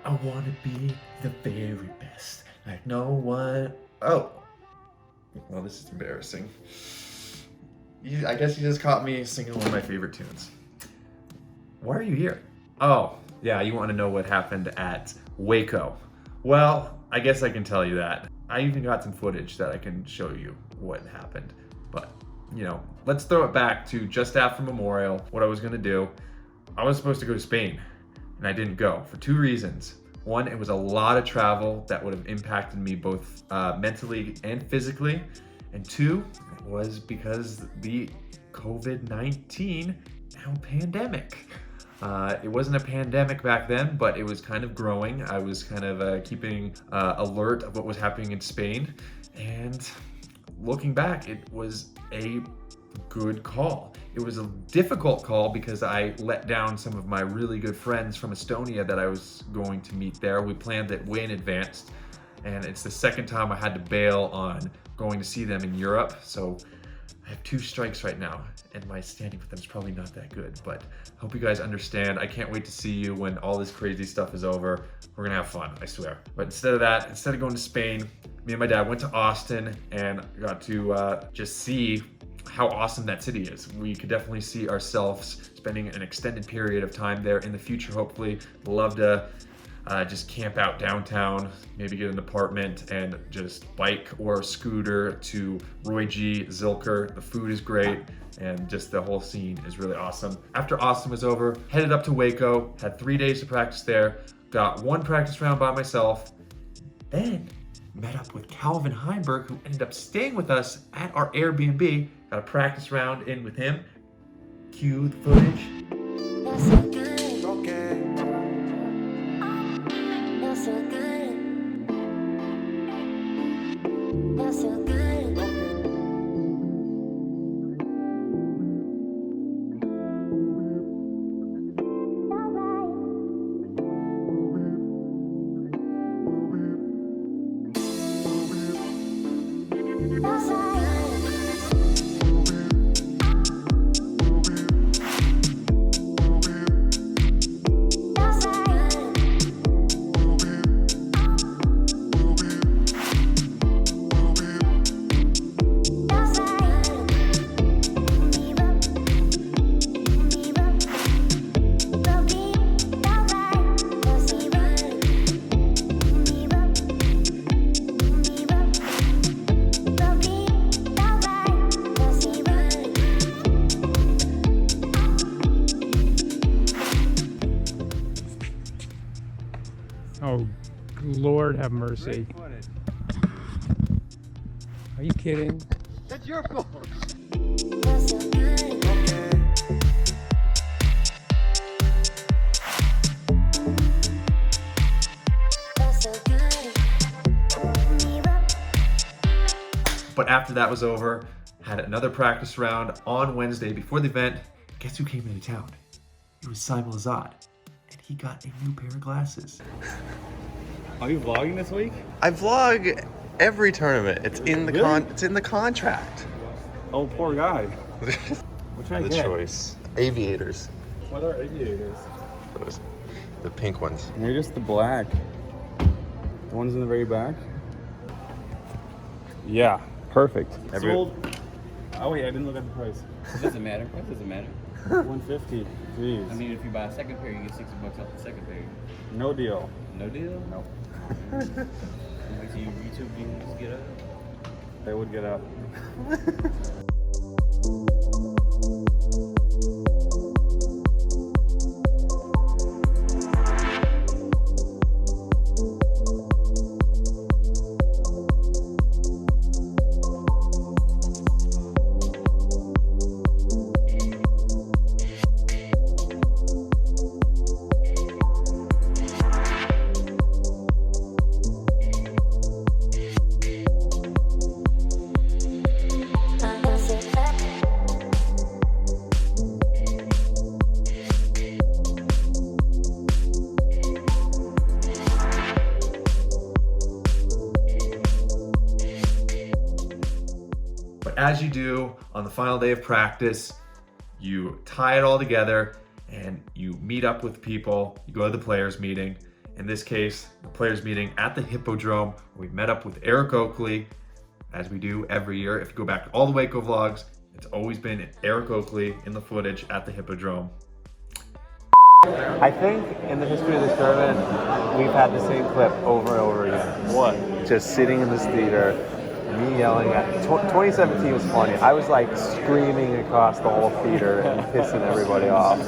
I want to be the very best, like no one. Oh, well, this is embarrassing. I guess you just caught me singing one of my favorite tunes. Why are you here? Oh, yeah, you want to know what happened at Waco. Well, I guess I can tell you that. I even got some footage that I can show you what happened. But, let's throw it back to just after Memorial, what I was gonna do. I was supposed to go to Spain, and I didn't go for two reasons. One, it was a lot of travel that would have impacted me both mentally and physically. And two, it was because the COVID-19 now pandemic. It wasn't a pandemic back then, but it was kind of growing. I was kind of keeping alert of what was happening in Spain. And looking back, it was a good call. It was a difficult call because I let down some of my really good friends from Estonia that I was going to meet there. We planned it way in advance, and it's the second time I had to bail on going to see them in Europe. So I have two strikes right now, and my standing with them is probably not that good, but I hope you guys understand. I can't wait to see you when all this crazy stuff is over. We're gonna have fun, I swear. But instead of that, instead of going to Spain, me and my dad went to Austin and got to just see how awesome that city is. We could definitely see ourselves spending an extended period of time there in the future, hopefully. Love to just camp out downtown, maybe get an apartment and just bike or scooter to Roy G, Zilker. The food is great and just the whole scene is really awesome. After Austin was over, headed up to Waco, had 3 days to practice there, got one practice round by myself, then met up with Calvin Heimburg, who ended up staying with us at our Airbnb. Got a practice round in with him. Cue the footage. That's so good. Okay. That's so good. That's so good. Oh, Lord have mercy. Are you kidding? That's your fault. That's so good. That's so good. But after that was over, had another practice round on Wednesday before the event. Guess who came into town? It was Simon Lizotte. And he got a new pair of glasses. Are you vlogging this week? I vlog every tournament. It's in the it's in the contract. Oh, poor guy. What should I The get? choice. Aviators. What are aviators? Those, the pink ones. Maybe just the black. The ones in the very back? Yeah, perfect. Sold. Oh wait, I didn't look at the price. It doesn't matter. Price doesn't matter. 150. Jeez. I mean, if you buy a second pair, you get $60 off the second pair. No deal. No deal? No. Wait till you YouTube views get up. They would get up. But as you do on the final day of practice, you tie it all together and you meet up with people. You go to the players meeting In this case, the players meeting at the Hippodrome. We met up with Eric Oakley, as we do every year. If you go back to all the Waco vlogs, it's always been Eric Oakley in the footage at the Hippodrome. I think in the history of this tournament, we've had the same clip over and over again. What? Just sitting in this theater, me yelling at 2017 was funny. I was like screaming across the whole theater and pissing everybody off.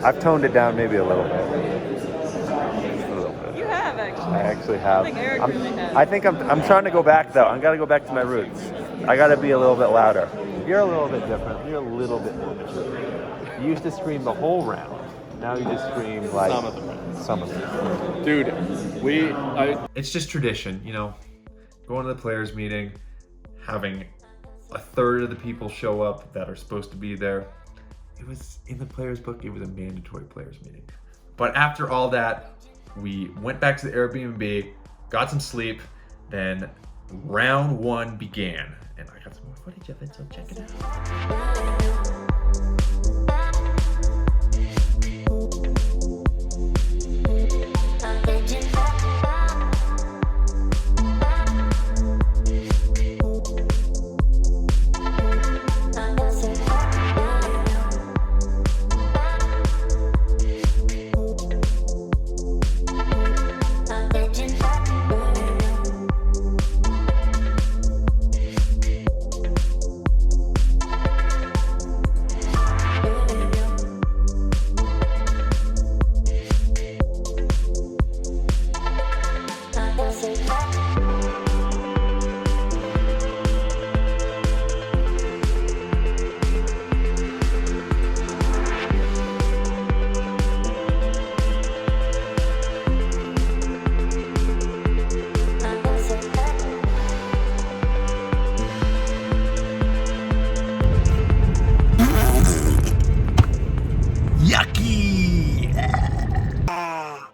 I've toned it down maybe a little bit. Just a little bit. You have actually. I actually have. I think Eric really has. I think I'm trying to go back though. I got to go back to my roots. I got to be a little bit louder. You're a little bit different. You're a little bit more mature. You used to scream the whole round. Now you just scream like Some of the rounds. some of them. Dude, It's just tradition, you know, going to the players meeting, having a third of the people show up that are supposed to be there. It was in the players book, it was a mandatory players meeting. But after all that, we went back to the Airbnb, got some sleep, then round one began. And I got some more footage of it, so check it out.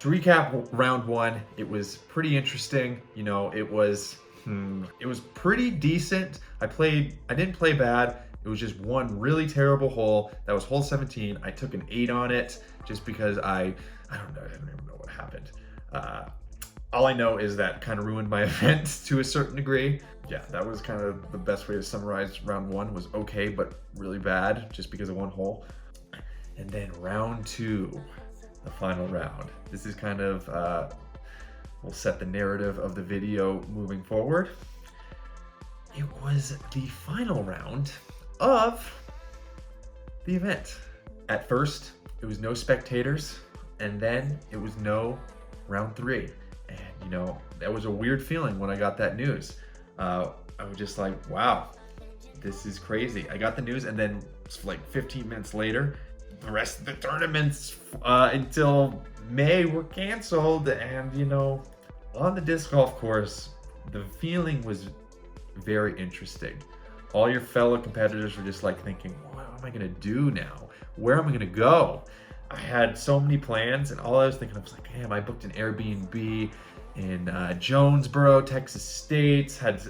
To recap round one, it was pretty interesting. You know, it was pretty decent. I didn't play bad. It was just one really terrible hole. That was hole 17. I took an 8 on it just because I don't know, I don't even know what happened. All I know is that kind of ruined my event to a certain degree. Yeah, that was kind of the best way to summarize round one. Was okay, but really bad just because of one hole. And then round two, the final round. This is kind of, will set the narrative of the video moving forward. It was the final round of the event. At first, it was no spectators, and then it was no round three. And you know, that was a weird feeling when I got that news. I was just like, wow, this is crazy. I got the news, and then like 15 minutes later, the rest of the tournaments until May were canceled. And you know, on the disc golf course, the feeling was very interesting. All your fellow competitors were just like thinking, what am I gonna do now? Where am I gonna go? I had so many plans, and all I was thinking, I was like, damn, I booked an Airbnb in Jonesboro, Texas State, had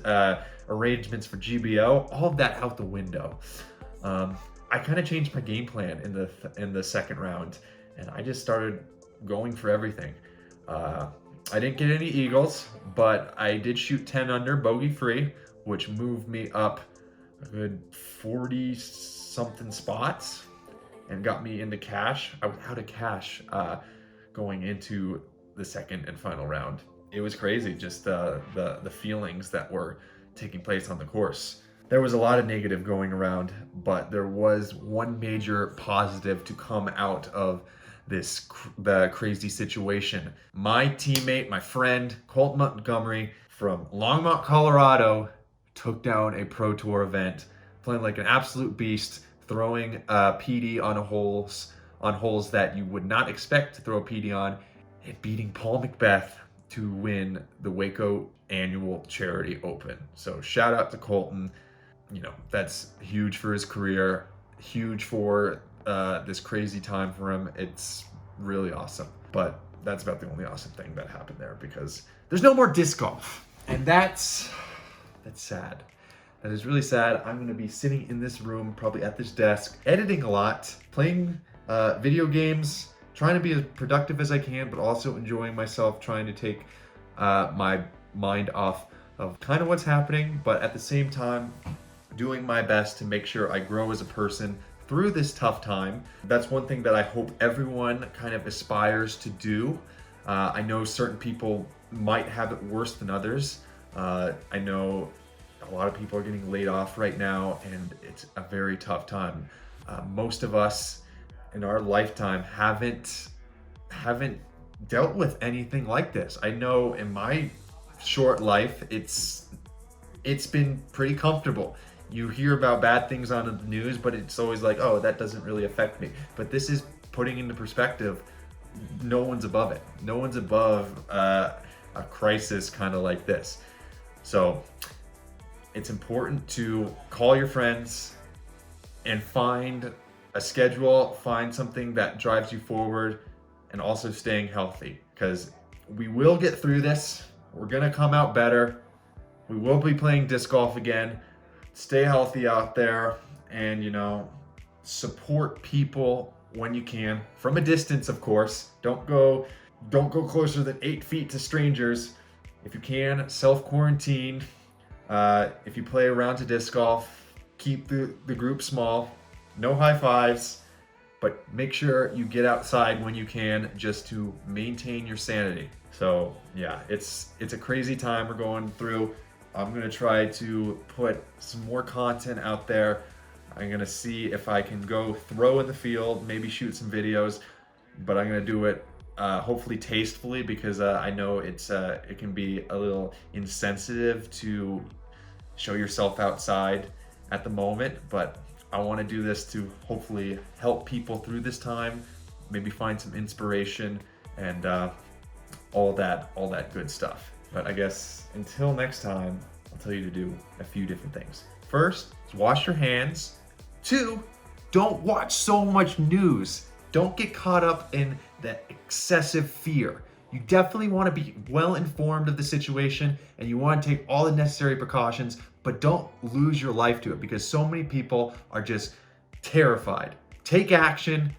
arrangements for GBO, all of that out the window. I kind of changed my game plan in the second round, and I just started going for everything. I didn't get any eagles, but I did shoot 10 under, bogey free, which moved me up a good 40 something spots and got me into cash. I was out of cash going into the second and final round. It was crazy, just the feelings that were taking place on the course. There was a lot of negative going around, but there was one major positive to come out of the crazy situation. My teammate, my friend, Colt Montgomery from Longmont, Colorado, took down a Pro Tour event, playing like an absolute beast, throwing PD on holes that you would not expect to throw a PD on, and beating Paul McBeth to win the Waco Annual Charity Open. So shout out to Colton. You know, that's huge for his career, huge for this crazy time for him. It's really awesome. But that's about the only awesome thing that happened there, because there's no more disc golf. And that's sad. That is really sad. I'm gonna be sitting in this room, probably at this desk, editing a lot, playing video games, trying to be as productive as I can, but also enjoying myself, trying to take my mind off of kind of what's happening, but at the same time, doing my best to make sure I grow as a person through this tough time. That's one thing that I hope everyone kind of aspires to do. I know certain people might have it worse than others. I know a lot of people are getting laid off right now, and it's a very tough time. Most of us in our lifetime haven't dealt with anything like this. I know in my short life, it's been pretty comfortable. You hear about bad things on the news, but it's always like, oh, that doesn't really affect me. But this is putting into perspective, no one's above it. No one's above a crisis kind of like this. So it's important to call your friends and find a schedule, find something that drives you forward, and also staying healthy, because we will get through this. We're gonna come out better. We will be playing disc golf again. Stay healthy out there, and support people when you can, from a distance, of course. Don't go closer than 8 feet to strangers. If you can, self-quarantine. If you play around to disc golf, keep the group small. No high fives, but make sure you get outside when you can, just to maintain your sanity. So yeah, it's a crazy time we're going through. I'm gonna try to put some more content out there. I'm gonna see if I can go throw in the field, maybe shoot some videos, but I'm gonna do it hopefully tastefully, because I know it can be a little insensitive to show yourself outside at the moment, but I want to do this to hopefully help people through this time, maybe find some inspiration, and all that good stuff. But I guess until next time, I'll tell you to do a few different things. First, is wash your hands. 2, don't watch so much news. Don't get caught up in the excessive fear. You definitely want to be well informed of the situation, and you want to take all the necessary precautions, but don't lose your life to it, because so many people are just terrified. Take action,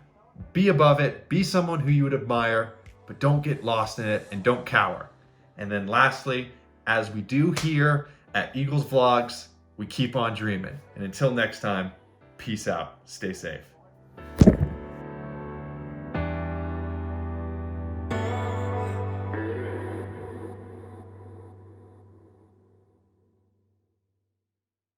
be above it, be someone who you would admire, but don't get lost in it, and don't cower. And then lastly, as we do here at Eagles Vlogs, we keep on dreaming. And until next time, peace out, stay safe.